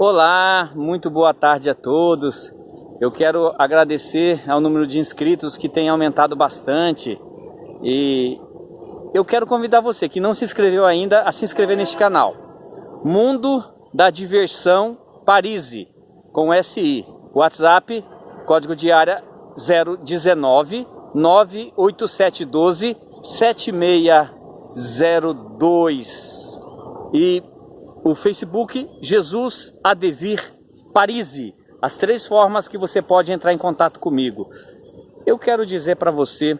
Olá, muito boa tarde a todos. Eu quero agradecer ao número de inscritos que tem aumentado bastante e eu quero convidar você que não se inscreveu ainda a se inscrever neste canal. Mundo da Diversão Parise, com SI. WhatsApp, código de área 019 98712 7602 e o Facebook Jesus Adevir Parise. As 3 formas que você pode entrar em contato comigo. Eu quero dizer para você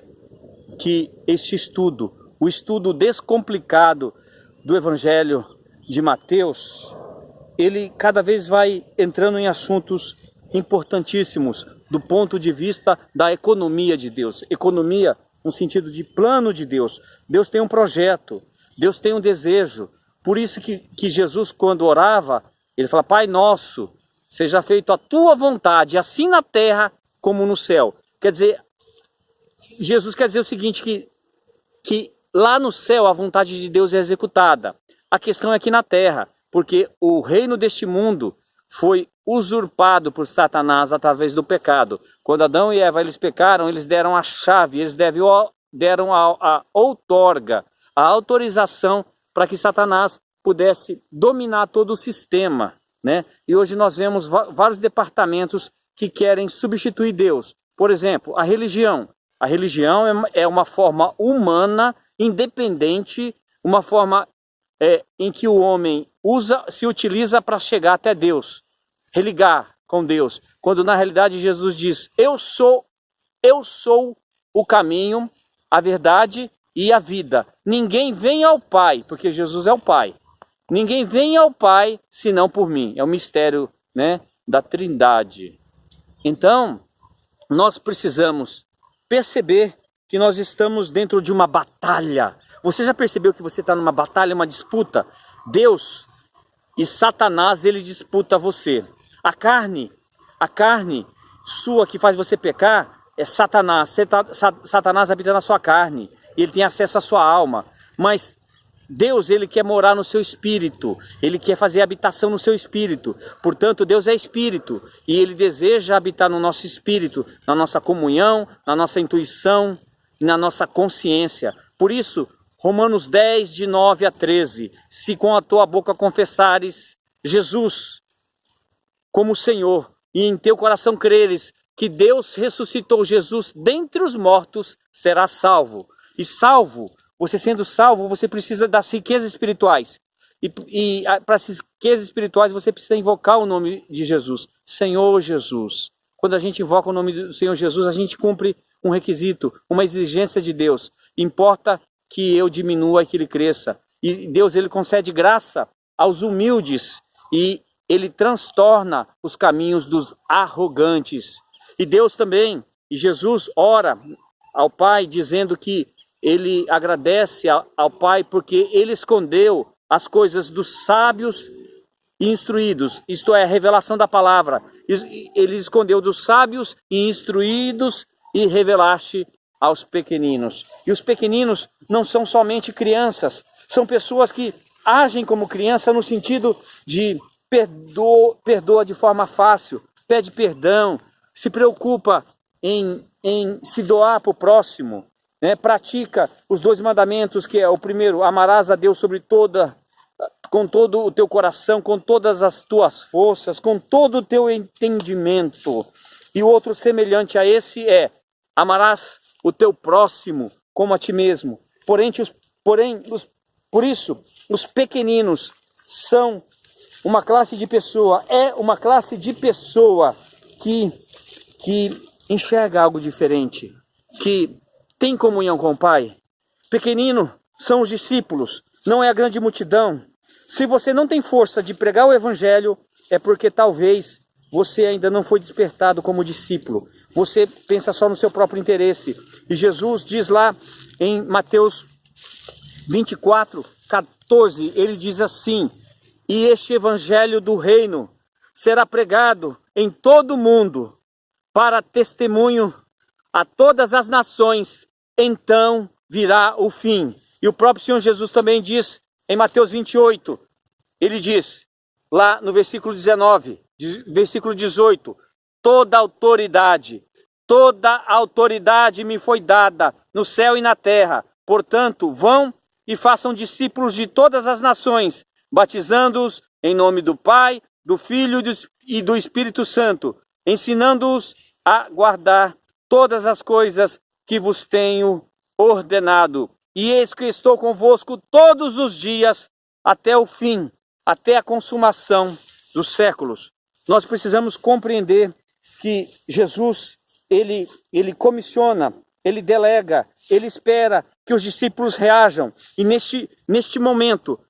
que este estudo, o estudo descomplicado do Evangelho de Mateus, ele cada vez vai entrando em assuntos importantíssimos do ponto de vista da economia de Deus. Economia no sentido de plano de Deus. Deus tem um projeto, Deus tem um desejo. Por isso que Jesus, quando orava, ele fala: Pai nosso, seja feito a tua vontade, assim na terra como no céu. Quer dizer, Jesus quer dizer o seguinte, que lá no céu a vontade de Deus é executada. A questão é aqui na terra, porque o reino deste mundo foi usurpado por Satanás através do pecado. Quando Adão e Eva eles pecaram, eles deram a chave, eles deram a outorga, a autorização para que Satanás pudesse dominar todo o sistema, né? E hoje nós vemos vários departamentos que querem substituir Deus. Por exemplo, a religião. A religião é uma forma humana, independente, uma forma em que o homem se utiliza para chegar até Deus, religar com Deus. Quando na realidade Jesus diz: eu sou o caminho, a verdade e a vida. Ninguém vem ao Pai, porque Jesus é o Pai. Ninguém vem ao Pai senão por mim. É o mistério, né, da Trindade. Então, nós precisamos perceber que nós estamos dentro de uma batalha. Você já percebeu que você está numa batalha, uma disputa? Deus e Satanás, ele disputa você. A carne sua que faz você pecar é Satanás. Satanás habita na sua carne. Ele tem acesso à sua alma, mas Deus, ele quer morar no seu espírito, ele quer fazer habitação no seu espírito. Portanto, Deus é espírito e ele deseja habitar no nosso espírito, na nossa comunhão, na nossa intuição e na nossa consciência. Por isso, Romanos 10, de 9 a 13, se com a tua boca confessares Jesus como Senhor e em teu coração creres que Deus ressuscitou Jesus dentre os mortos, serás salvo. E você sendo salvo, você precisa das riquezas espirituais. E para essas riquezas espirituais, você precisa invocar o nome de Jesus. Senhor Jesus. Quando a gente invoca o nome do Senhor Jesus, a gente cumpre um requisito, uma exigência de Deus. Importa que eu diminua e que ele cresça. E Deus, ele concede graça aos humildes. E ele transtorna os caminhos dos arrogantes. E Deus também, e Jesus ora ao Pai dizendo que ele agradece ao Pai porque ele escondeu as coisas dos sábios e instruídos, isto é, a revelação da palavra. Ele escondeu dos sábios e instruídos e revelaste aos pequeninos. E os pequeninos não são somente crianças, são pessoas que agem como criança no sentido de perdoa de forma fácil, pede perdão, se preocupa em se doar para o próximo. Pratica os 2 mandamentos, que é o primeiro: amarás a Deus com todo o teu coração, com todas as tuas forças, com todo o teu entendimento. E o outro semelhante a esse é: amarás o teu próximo como a ti mesmo. Por isso, os pequeninos são uma classe de pessoa, que enxerga algo diferente, que tem comunhão com o Pai. Pequenino são os discípulos, não é a grande multidão. Se você não tem força de pregar o Evangelho, é porque talvez você ainda não foi despertado como discípulo. Você pensa só no seu próprio interesse. E Jesus diz lá em Mateus 24, 14, ele diz assim: e este Evangelho do reino será pregado em todo o mundo para testemunho a todas as nações, então virá o fim. E o próprio Senhor Jesus também diz em Mateus 28, ele diz: lá no versículo 19, versículo 18, toda autoridade me foi dada no céu e na terra. Portanto, vão e façam discípulos de todas as nações, batizando-os em nome do Pai, do Filho e do Espírito Santo, ensinando-os a guardar todas as coisas que vos tenho ordenado. E eis que estou convosco todos os dias até o fim, até a consumação dos séculos. Nós precisamos compreender que Jesus, ele comissiona, ele delega, ele espera que os discípulos reajam. E neste momento,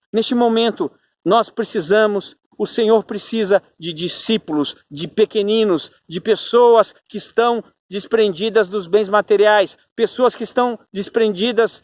nós precisamos, o Senhor precisa de discípulos, de pequeninos, de pessoas que estão desprendidas dos bens materiais, pessoas que estão desprendidas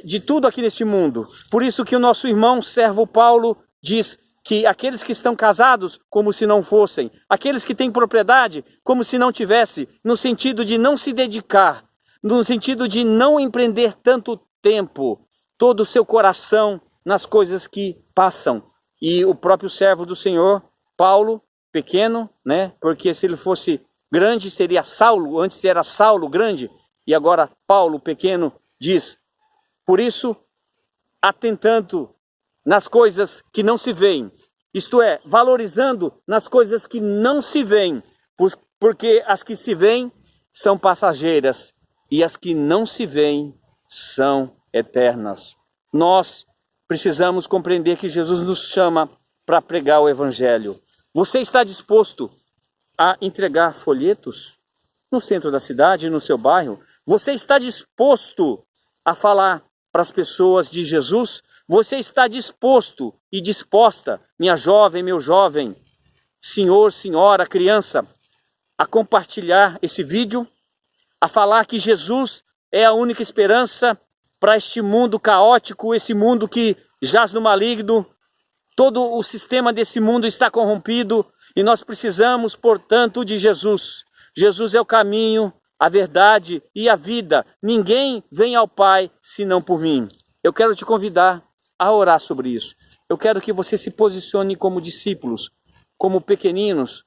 de tudo aqui neste mundo. Por isso que o nosso irmão servo Paulo diz que aqueles que estão casados, como se não fossem, aqueles que têm propriedade, como se não tivesse, no sentido de não se dedicar, no sentido de não empreender tanto tempo, todo o seu coração nas coisas que passam. E o próprio servo do Senhor, Paulo, pequeno, né? Porque se ele fosse grande, seria Saulo, antes era Saulo grande, e agora Paulo, pequeno, diz: por isso, atentando nas coisas que não se veem, isto é, valorizando nas coisas que não se veem, porque as que se veem são passageiras e as que não se veem são eternas. Nós precisamos compreender que Jesus nos chama para pregar o Evangelho. Você está disposto a entregar folhetos no centro da cidade, no seu bairro? Você está disposto a falar para as pessoas de Jesus? Você está disposto e disposta, minha jovem, meu jovem, senhor, senhora, criança, a compartilhar esse vídeo, a falar que Jesus é a única esperança para este mundo caótico, esse mundo que jaz no maligno? Todo o sistema desse mundo está corrompido e nós precisamos, portanto, de Jesus. Jesus é o caminho, a verdade e a vida. Ninguém vem ao Pai senão por mim. Eu quero te convidar a orar sobre isso. Eu quero que você se posicione como discípulos, como pequeninos,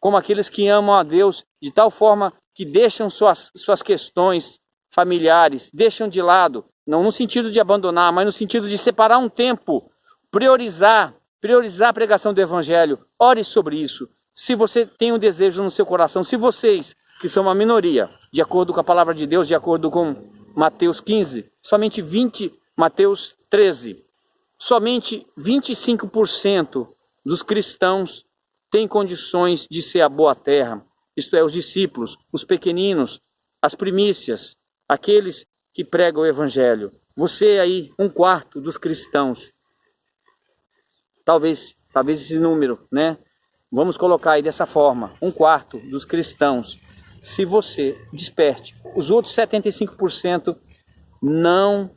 como aqueles que amam a Deus de tal forma que deixam suas questões familiares, deixam de lado, não no sentido de abandonar, mas no sentido de separar um tempo, priorizar a pregação do Evangelho. Ore sobre isso. Se você tem um desejo no seu coração, se vocês, que são uma minoria, de acordo com a palavra de Deus, de acordo com Mateus 15, Mateus 13, somente 25% dos cristãos têm condições de ser a boa terra, isto é, os discípulos, os pequeninos, as primícias, aqueles que pregam o Evangelho. Você aí, 1/4 dos cristãos, talvez esse número, né? Vamos colocar aí dessa forma, 1/4 dos cristãos. Se você desperte, os outros 75% não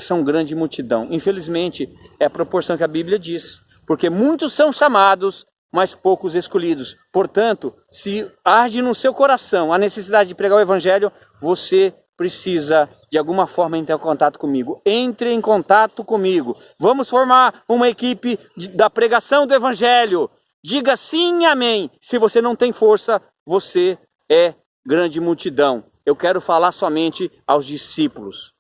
são grande multidão. Infelizmente, é a proporção que a Bíblia diz. Porque muitos são chamados, mas poucos escolhidos. Portanto, se arde no seu coração a necessidade de pregar o Evangelho, você precisa, de alguma forma, entrar em contato comigo. Entre em contato comigo. Vamos formar uma equipe da pregação do Evangelho. Diga sim e amém. Se você não tem força, você é grande multidão. Eu quero falar somente aos discípulos.